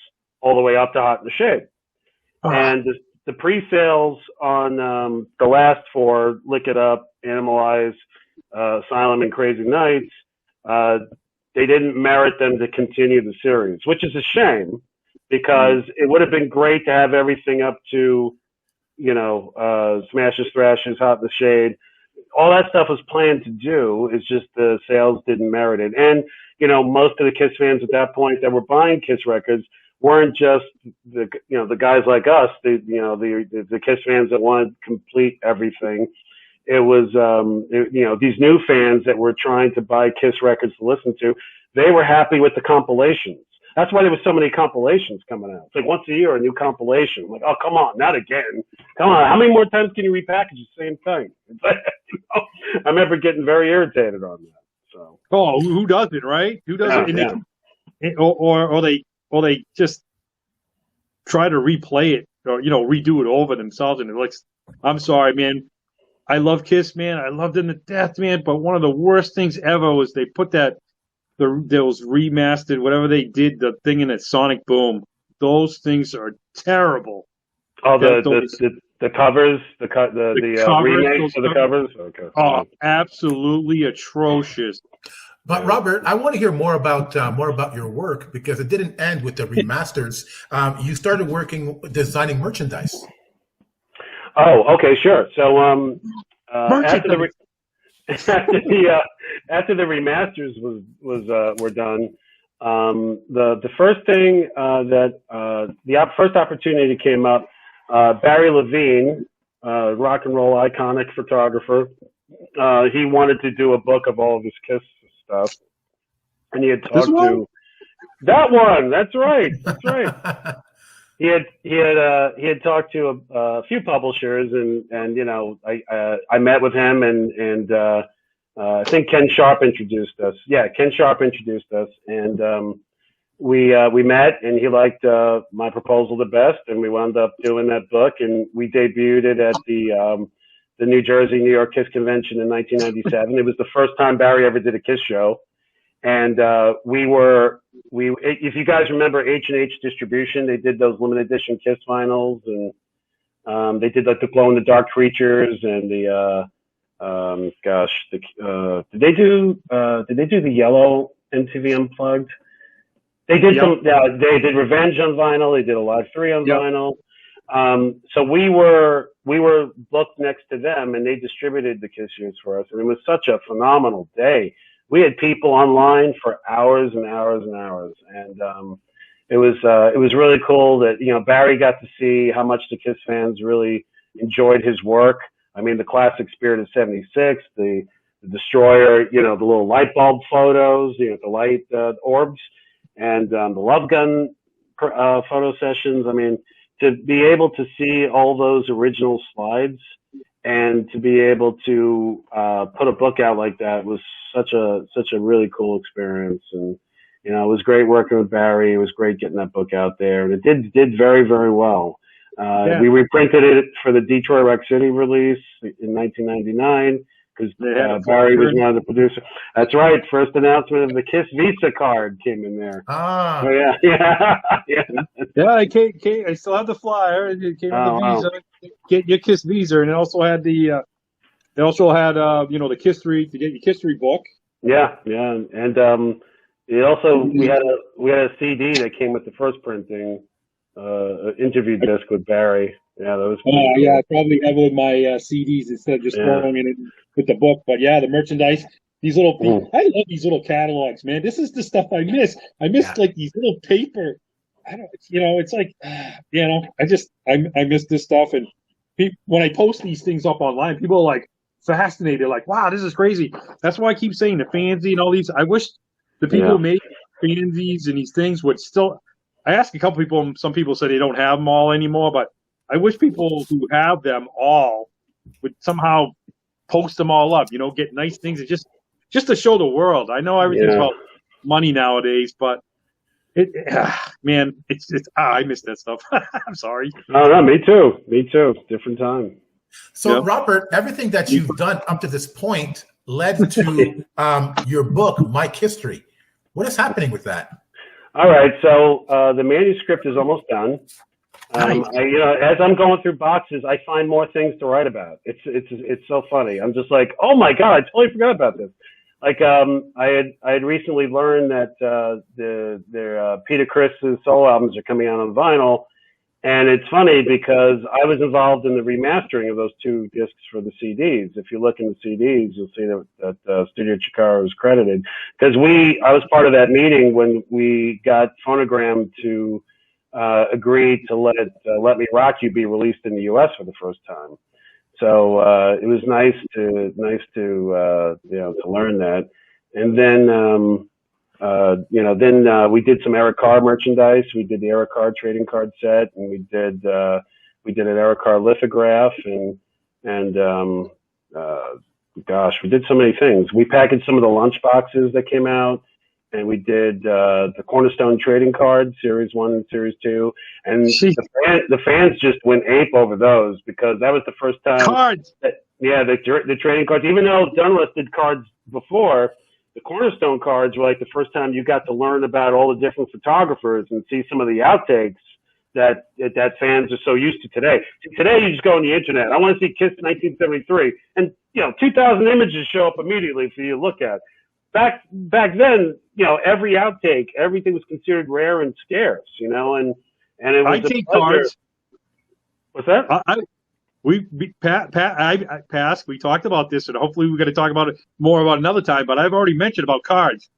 all the way up to Hot in the Shade. And the pre-sales on the last 4, Lick It Up, Animalize, Asylum, and Crazy Nights, they didn't merit them to continue the series, which is a shame, because it would have been great to have everything up to, you know, Smashes, Thrashes, Hot in the Shade. All that stuff was planned to do. It's just the sales didn't merit it. And, you know, most of the Kiss fans at that point that were buying Kiss records weren't just the guys like us, the Kiss fans that wanted to complete everything. It was, you know, these new fans that were trying to buy Kiss records to listen to. They were happy with the compilations. That's why there was so many compilations coming out. It's like once a year, a new compilation. I'm like, oh, come on, not again. Come on, how many more times can you repackage the same thing? It's like, I remember getting very irritated on that. So.
Oh, who doesn't, right? Who doesn't? Or they just try to replay it or redo it over themselves, and it looks. I'm sorry, man. I love Kiss, man. I loved them to death, man. But one of the worst things ever was they put those remastered, whatever they did, the thing in it, Sonic Boom. Those things are terrible.
Oh, the covers, the remakes of the covers. Okay.
Oh, absolutely atrocious.
But Robert, I want to hear more about your work, because it didn't end with the remasters. You started designing merchandise.
Oh, okay, sure. So after the remasters were done, the first thing the first opportunity came up. Barry Levine, rock and roll iconic photographer, he wanted to do a book of all of his Kiss stuff, and he had talked to that one. That's right. That's right. He had talked to a few publishers, and I met with him, and I think Ken Sharp introduced us. Yeah, Ken Sharp introduced us, and we met, and he liked my proposal the best, and we wound up doing that book, and we debuted it at the New Jersey-New York Kiss Convention in 1997. It was the first time Barry ever did a Kiss show, and if you guys remember H&H Distribution, they did those limited edition Kiss vinyls, and they did like the glow in the dark creatures and the did they do the yellow MTV Unplugged? They did they did Revenge on vinyl, they did Alive 3 on vinyl. So we were booked next to them, and they distributed the Kiss shoes for us, and it was such a phenomenal day. We had people online for hours and hours and hours, and it was really cool that Barry got to see how much the Kiss fans really enjoyed his work. I mean, the classic Spirit of '76, the Destroyer, the little light bulb photos, the light orbs, and the Love Gun photo sessions. I mean, to be able to see all those original slides and to be able to put a book out like that was such a really cool experience. And it was great working with Barry. It was great getting that book out there, and it did very, very well. We reprinted it for the Detroit Rock City release in 1999 because Barry was one of the producers. That's right. First announcement of the Kiss Visa card came in there.
Ah.
So yeah.
I still have the flyer. It came with the Visa. Get your Kiss Visa, and it also had the KISStoric to get your KISStoric book. Yeah,
and it also we had a CD that came with the first printing, interview disc with Barry. Yeah, that was.
I probably have it with my CDs instead of just throwing it in with the book. But yeah, the merchandise. These little, I love these little catalogs, man. This is the stuff I miss. I miss like these little paper. I don't, it's like, I miss this stuff. And when I post these things up online, people are like fascinated, like, wow, this is crazy. That's why I keep saying the fanzine and all these. I wish the people who make fanzines and these things would still. I asked a couple people, and some people said they don't have them all anymore, but I wish people who have them all would somehow post them all up, get nice things and just to show the world. I know everything's about money nowadays, but I miss that stuff. I'm sorry.
No, me too. Different time.
So Robert, everything that you've done up to this point led to your book, My KISStory. What is happening with that?
All right, so the manuscript is almost done.
Nice.
As I'm going through boxes, I find more things to write about. It's so funny. I'm just like, oh my god, I totally forgot about this. Like I had recently learned that their Peter Criss's solo albums are coming out on vinyl, and it's funny because I was involved in the remastering of those two discs for the CDs. If you look in the CDs, you'll see that Studio Chikara was credited because I was part of that meeting when we got Phonogram to agree to let Me Rock You be released in the U.S. for the first time. So it was nice to learn that. And then Then we did some Eric Carr merchandise. We did the Eric Carr trading card set, and we did an Eric Carr lithograph, and we did so many things. We packaged some of the lunch boxes that came out, and we did the Cornerstone trading cards, Series 1 and Series 2. And the fans just went ape over those because that was the first time.
Cards!
The trading cards. Even though Dunless did cards before, the Cornerstone cards were like the first time you got to learn about all the different photographers and see some of the outtakes that fans are so used to today. Today, you just go on the internet. I want to see Kiss 1973, and 2,000 images show up immediately for you to look at. Back then, every outtake, everything was considered rare and scarce, and it was. I
take cards.
What's that?
We talked about this, and hopefully we're going to talk about it more about another time. But I've already mentioned about cards.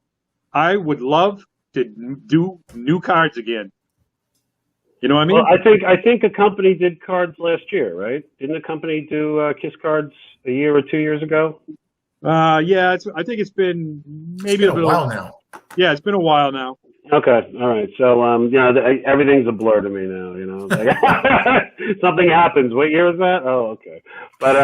I would love to do new cards again. You know what I mean?
Well, I think a company did cards last year, right? Didn't a company do Kiss cards a year or 2 years ago?
Yeah. I think it's been maybe
a while now.
Yeah, it's been a while now.
Okay, all right. So, everything's a blur to me now. Something happens. What year is that? Oh, okay. But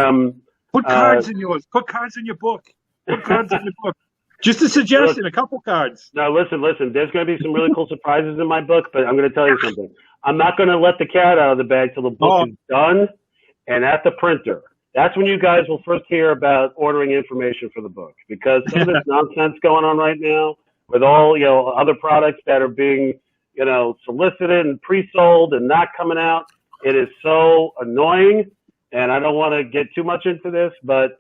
put cards in yours. Put cards in your book. Put cards in your book. Just a suggestion, a couple cards.
No, listen. There's going to be some really cool surprises in my book, but I'm going to tell you something. I'm not going to let the cat out of the bag till the book is done and at the printer. That's when you guys will first hear about ordering information for the book, because some of this nonsense going on right now with all, other products that are being, solicited and pre-sold and not coming out. It is so annoying, and I don't want to get too much into this, but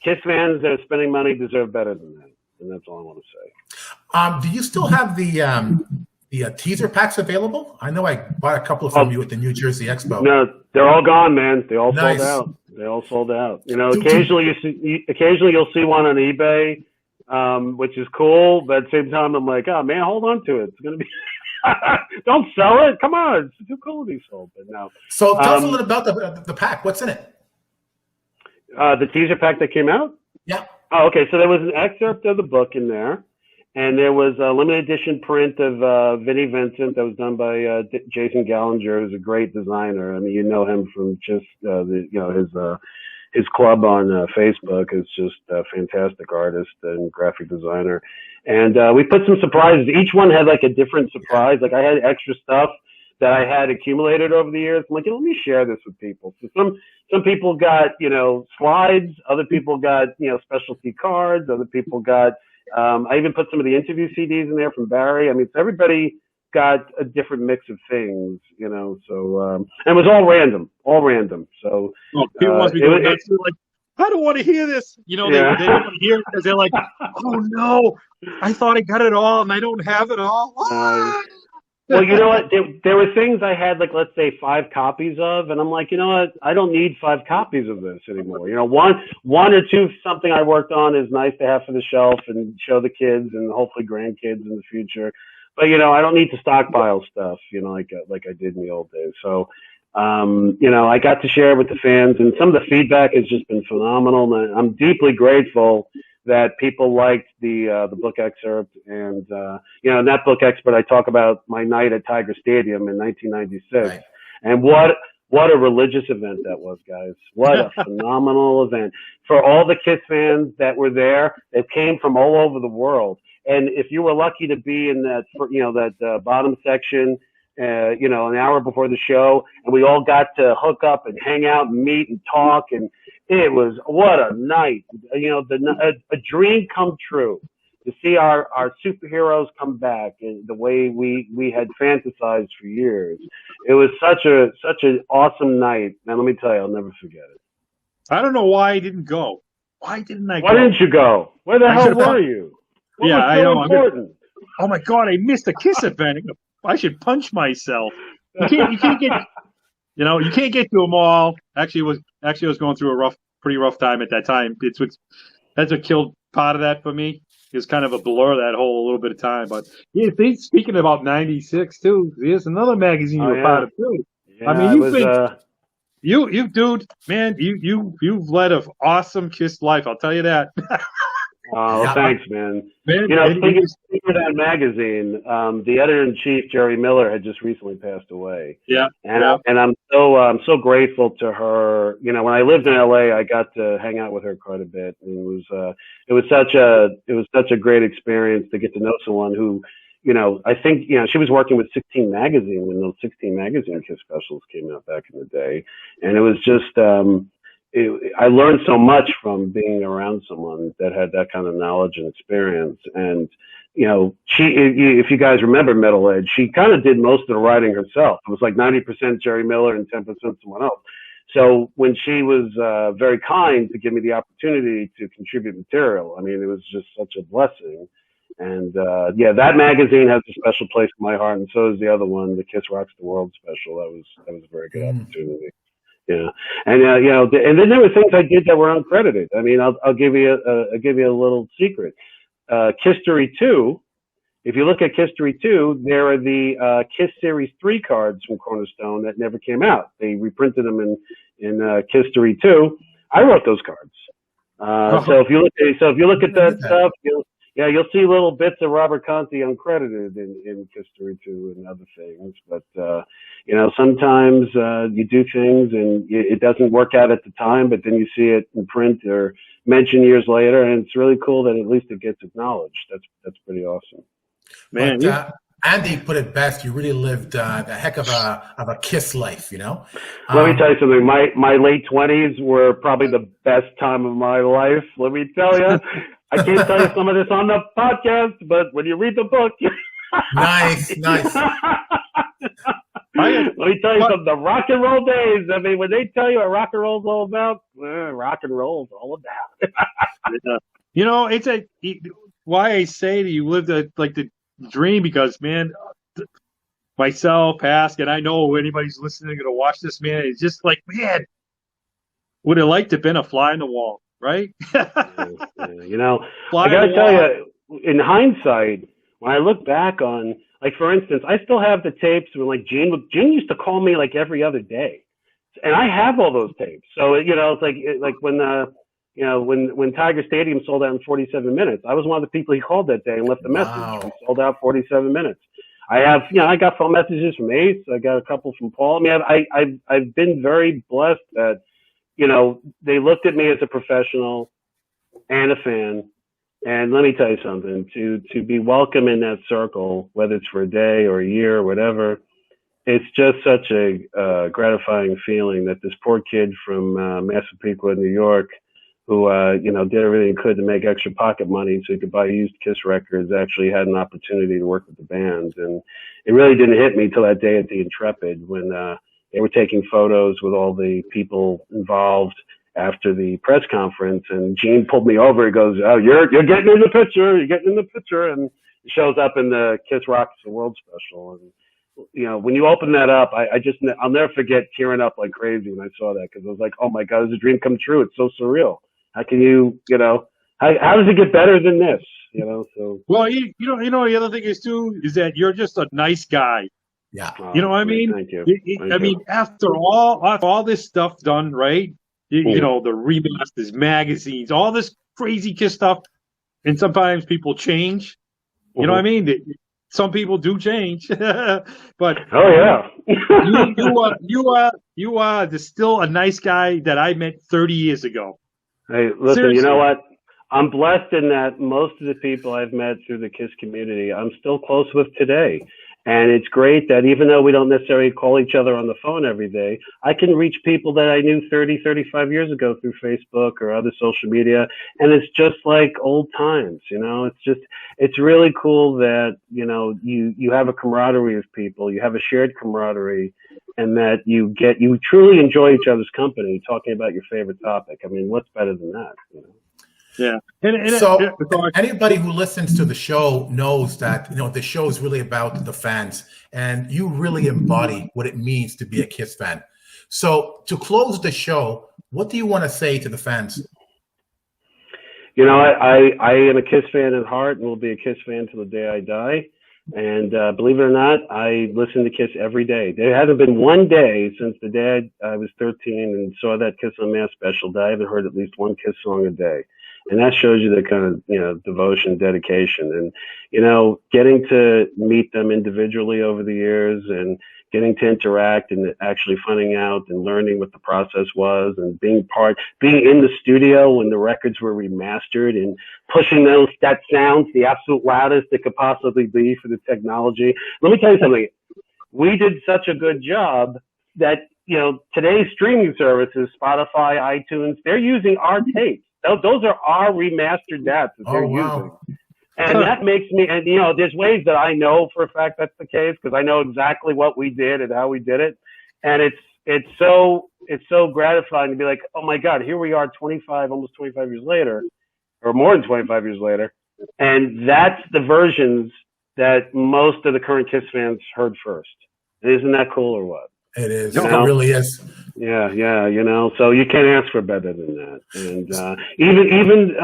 Kiss fans that are spending money deserve better than that, and that's all I want to say.
Do you still have the teaser packs available? I know I bought a couple from you at the New Jersey Expo.
No, they're all gone, man. They all
Nice.
sold out. They all sold out. Occasionally you'll see one on eBay, which is cool, but at the same time I'm like, oh man, hold on to it. It's gonna be don't sell it. Come on, it's too cool to be sold. But no.
So tell us a little about the pack. What's in it?
The teaser pack that came out?
Yeah.
Oh, okay. So there was an excerpt of the book in there, and there was a limited edition print of Vinnie Vincent that was done by Jason Gallinger, who's a great designer. I mean, you know him from just his club on Facebook. Is just a fantastic artist and graphic designer. And we put some surprises. Each one had like a different surprise. Like I had extra stuff that I had accumulated over the years. I'm like, let me share this with people. So some people got, slides. Other people got, specialty cards. Other people got, I even put some of the interview CDs in there from Barry. I mean, so everybody got a different mix of things, so, and it was all random. So
people must be going nuts. They're like, I don't want to hear this. They don't want to hear it because they're like, oh no, I thought I got it all and I don't have it all.
Well, you know what? There were things I had, like, let's say 5 copies of, and I'm like, you know what? I don't need 5 copies of this anymore. One or two something I worked on is nice to have for the shelf and show the kids and hopefully grandkids in the future. But I don't need to stockpile stuff, like I did in the old days. So, I got to share it with the fans, and some of the feedback has just been phenomenal. And I'm deeply grateful that people liked the book excerpt, and in that book excerpt I talk about my night at Tiger Stadium in 1996, right. And what a religious event that was, guys! What a phenomenal event for all the Kiss fans that were there. It came from all over the world, and if you were lucky to be in that bottom section, an hour before the show, and we all got to hook up and hang out and meet and talk, and it was, what a night, a dream come true to see our superheroes come back in the way we had fantasized for years. It was such an awesome night, and let me tell you, I'll never forget it.
I don't know why I didn't go. Why didn't I go?
Why didn't you go? Where the hell were you? What was so important?
Oh my God, I missed a Kiss event. I should punch myself. You can't get, you can't get to them all. Actually, I was going through a pretty rough time at that time. That's what killed part of that for me. It was kind of a blur that whole little bit of time. But yeah, speaking about '96 too, there's another magazine you were part of too.
Yeah,
I mean, you dude, man, you've led an awesome Kiss life. I'll tell you that.
Oh,
Yeah.
thanks, man.
Man,
You know,
man,
speaking of that magazine, the editor-in-chief, Jerry Miller, had just recently passed away.
yeah,
And
yeah.
I'm so grateful to her. You know, when I lived in LA, I got to hang out with her quite a bit, and it was such a great experience to get to know someone who, you know, I think, you know, she was working with 16 Magazine when those 16 Magazine Kiss specials came out back in the day, and it was just I learned so much from being around someone that had that kind of knowledge and experience. And, you know, if you guys remember Metal Edge, she kind of did most of the writing herself. It was like 90% Jerry Miller and 10% someone else. So when she was very kind to give me the opportunity to contribute material, I mean, it was just such a blessing. And yeah, that magazine has a special place in my heart, and so does the other one, the Kiss Rocks the World special. That was a very good opportunity. Yeah, and you know, and then there were things I did that were uncredited. I mean, I'll give you a little secret. KISStory 2. If you look at KISStory 2, there are the Kiss Series 3 cards from Cornerstone that never came out. They reprinted them in KISStory 2. I wrote those cards. So if you look at that stuff, you'll see little bits of Robert Conte uncredited in KISStory 2 and other things. But you know, sometimes you do things and it doesn't work out at the time, but then you see it in print or mentioned years later, and it's really cool that at least it gets acknowledged. That's pretty awesome.
Man,
But, Andy put it best. You really lived a heck of a Kiss life, you know.
Let me tell you something. My late 20s were probably the best time of my life. Let me tell you. I can't tell you some of this on the podcast, but when you read the book,
nice.
Let me tell you something. The rock and roll days. I mean, when they tell you what rock and roll's all about, rock and roll's all about.
you know, it's why I say that you lived the dream, because, man, myself, Ask, and I know anybody's listening going to watch this, man, it's just like, man, would it like to have been a fly in the wall, right?
You know, I got to tell you, in hindsight, when I look back on, like, for instance, I still have the tapes when, like, Gene used to call me like every other day, and I have all those tapes. So, you know, it's like when you know, when Tiger Stadium sold out in 47 minutes, I was one of the people he called that day and left a message.
Wow.
We sold out 47 minutes. I have, you know, I got phone messages from Ace. I got a couple from Paul. I mean, I've been very blessed that, you know, they looked at me as a professional and a fan. And let me tell you something, to be welcome in that circle, whether it's for a day or a year or whatever, it's just such a gratifying feeling that this poor kid from Massapequa, New York, who, you know, did everything he could to make extra pocket money so he could buy used Kiss records, actually had an opportunity to work with the band. And it really didn't hit me till that day at the Intrepid when they were taking photos with all the people involved after the press conference, and Gene pulled me over. He goes, "Oh, you're getting in the picture. You're getting in the picture," and it shows up in the Kiss Rocks the World special. And you know, when you open that up, I'll never forget tearing up like crazy when I saw that, because I was like, "Oh my God, it's a dream come true." It's so surreal. How can you know? How does it get better than this? You know, so.
Well, you know, the other thing is too is that you're just a nice guy.
Yeah.
You know what I mean?
Thank you.
I mean, after all this stuff done, right? You know, the remasters, magazines, all this crazy Kiss stuff, and sometimes people change. You know what I mean? Some people do change, but
oh yeah,
you are still a nice guy that I met 30 years ago.
Hey, listen,
Seriously.
You know what? I'm blessed in that most of the people I've met through the KISS community, I'm still close with today. And it's great that even though we don't necessarily call each other on the phone every day, I can reach people that I knew 30, 35 years ago through Facebook or other social media. And it's just like old times, you know, it's really cool that, you know, you have a camaraderie of people, you have a shared camaraderie, and that you truly enjoy each other's company talking about your favorite topic. I mean, what's better than that, you know?
Yeah.
So anybody who listens to the show knows that, you know, the show is really about the fans, and you really embody what it means to be a Kiss fan. So to close the show, what do you want to say to the fans?
You know, I am a Kiss fan at heart and will be a Kiss fan till the day I die. And believe it or not, I listen to Kiss every day. There hasn't been one day since the day I was 13 and saw that Kiss on Mass special that I haven't heard at least one Kiss song a day. And that shows you the kind of, devotion, dedication, and, getting to meet them individually over the years and getting to interact and actually finding out and learning what the process was and being in the studio when the records were remastered and pushing that sound to the absolute loudest it could possibly be for the technology. Let me tell you something. We did such a good job that, today's streaming services, Spotify, iTunes, they're using our tapes. Those are our remastered DATs that they're using. And that makes me, and there's ways that I know for a fact that's the case because I know exactly what we did and how we did it. And it's so gratifying to be like, oh my God, here we are almost 25 years later, or more than 25 years later. And that's the versions that most of the current KISS fans heard first. Isn't that cool or what?
It is. It really is.
Yeah. So you can't ask for better than that. And even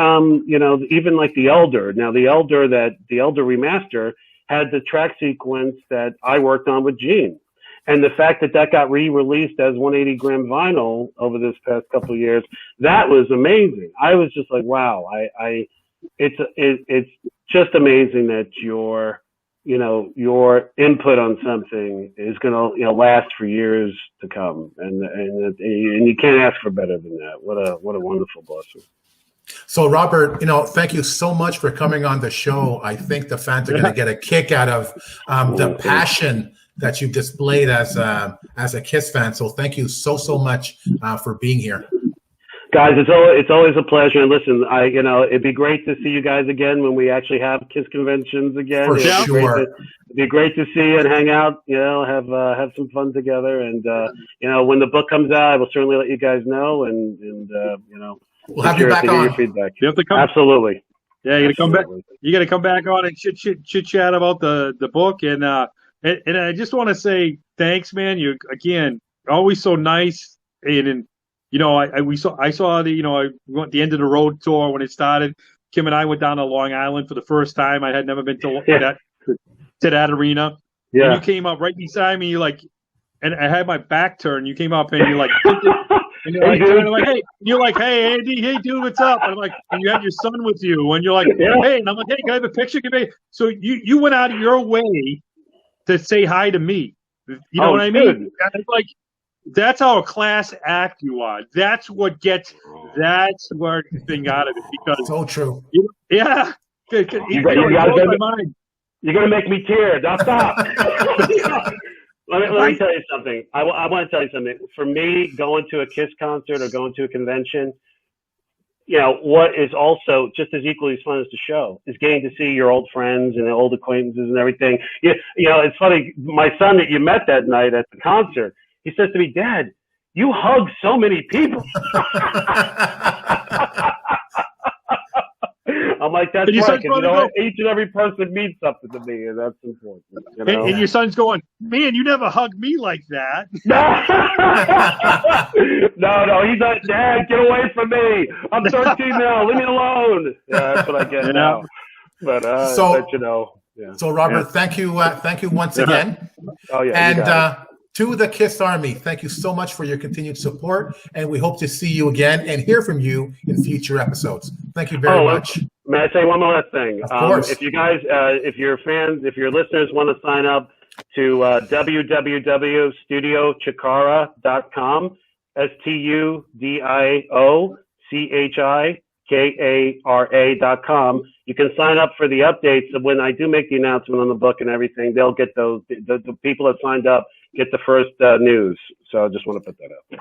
like the Elder. Now the Elder remaster had the track sequence that I worked on with Gene, and the fact that got re-released as 180 gram vinyl over this past couple of years, that was amazing. I was just like, wow. It's just amazing that your input on something is going to, last for years to come. And you can't ask for better than that. What a wonderful blessing.
So Robert, thank you so much for coming on the show. I think the fans are going to get a kick out of the passion that you've displayed as a KISS fan. So thank you so much for being here.
Guys, it's always a pleasure. And listen, it'd be great to see you guys again when we actually have KISS conventions again.
For sure.
It'd be great to see you and hang out. Have some fun together. And when the book comes out, I will certainly let you guys know. And
we'll have you back on.
Your feedback.
You have to come.
Absolutely.
Yeah, you got to come back. You got to come back on and chit chat about the book. And I just want to say thanks, man. You again always so nice. And I saw the we went the end of the road tour when it started. Kim and I went down to Long Island for the first time. I had never been to that arena. Yeah. And you came up right beside me, and I had my back turned. You came up and you're like, hey, Andy, hey, dude, what's up? And I'm like, and you had your son with you, and you're like, hey, and I'm like, hey, can I have a picture? So you went out of your way to say hi to me. You know what I mean? It's like, that's how a class act you are. That's what gets that thing out of it. Because
so true.
You're gonna make me tear. Now stop. Let me tell you something. I want to tell you something. For me, going to a KISS concert or going to a convention, what is also just as equally as fun as the show is getting to see your old friends and old acquaintances and everything. It's funny. My son that you met that night at the concert, he says to me, Dad, you hug so many people. I'm like, that's right. Each and every person means something to me, and that's important.
And your son's going, man, you never hugged me like that.
No, he's like, Dad, get away from me. I'm 13 now. Leave me alone. Yeah, that's what I get now. But
So Robert, thank you once again.
Oh yeah,
and to the KISS Army, thank you so much for your continued support, and we hope to see you again and hear from you in future episodes. Thank you very much.
May I say one more last thing?
Of course.
If you guys, if your fans, if your listeners want to sign up to www.studiochikara.com, STUDIOCHIKARA.com. You can sign up for the updates of when I do make the announcement on the book and everything. They'll get those. The people that signed up get the first news. So I just want to put that out there.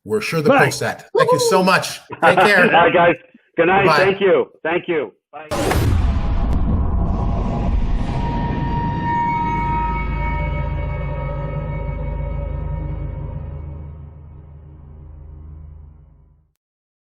We're sure to post that. Thank you so much. Take care.
All right, guys. Good night.
Bye.
Thank you. Bye.